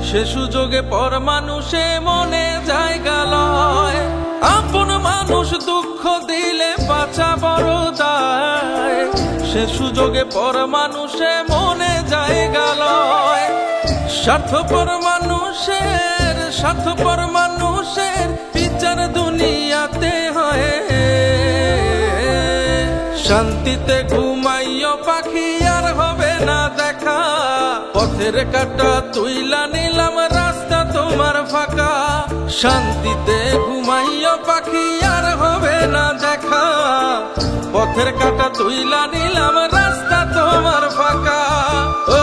সে সুযোগে পর মানুষে মনে জায়গা লয়। আপন মানুষ দুঃখ দিলে বাঁচা বড় দায়। সে সুযোগে পর মানুষে মনে জায়গা লয়। স্বার্থপর মানুষের বিচার দুনিয়াতে হয়। শান্তিতে ঘুমাইও পাখি আর হবে না দেখা। পথের কাঁটা তুইলা নিলাম রাস্তা তোমার ফাঁকা। শান্তিতে ঘুমাইও পাখি আর হবে না দেখা। পথের কাঁটা তুইলা নিলাম রাস্তা তোমার ফাঁকা। ও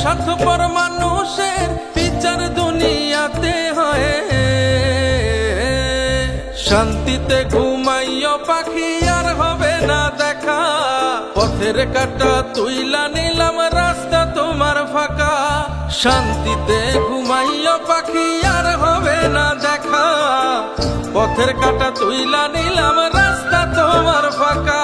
স্বার্থপর মানুষের বিচার দুনিয়াতে হয়। শান্তিতে ঘুমাইও পাখি আর হবে না দেখা। পথের কাঁটা তুইলা নিলাম রাস্তা তোমার ফাঁকা। শান্তিতে ঘুমাইও পাখি আর হবে না দেখা। পথের কাঁটা তুইলা নিলাম রাস্তা তোমার ফাঁকা।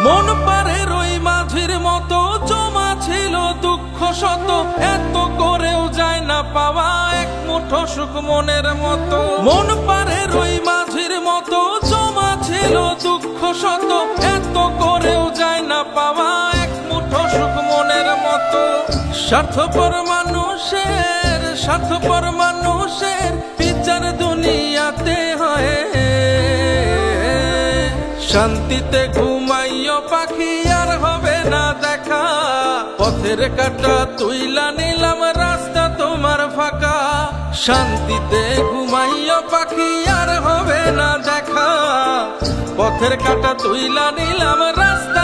মন পারে রই মাঝির মতো জমা ছিল দুঃখ শত। এত করেও যায় না পাওয়া এক মুঠো সুখ মনের মতো। মন পারে রই মাঝির মতো জমা ছিল দুঃখ শত। এত করেও যায় না পাওয়া এক মুঠো সুখ মনের মতো। স্বার্থপর মানুষের বিচার দুনিয়াতে হয়। শান্তিতে ঘুমাইও পাখি আর হবে না দেখা। পথের কাঁটা তুইলা নিলাম রাস্তা তোমার ফাঁকা। শান্তিতে ঘুমাইও পাখি আর হবে না দেখা। পথের কাঁটা তুইলা নিলাম রাস্তা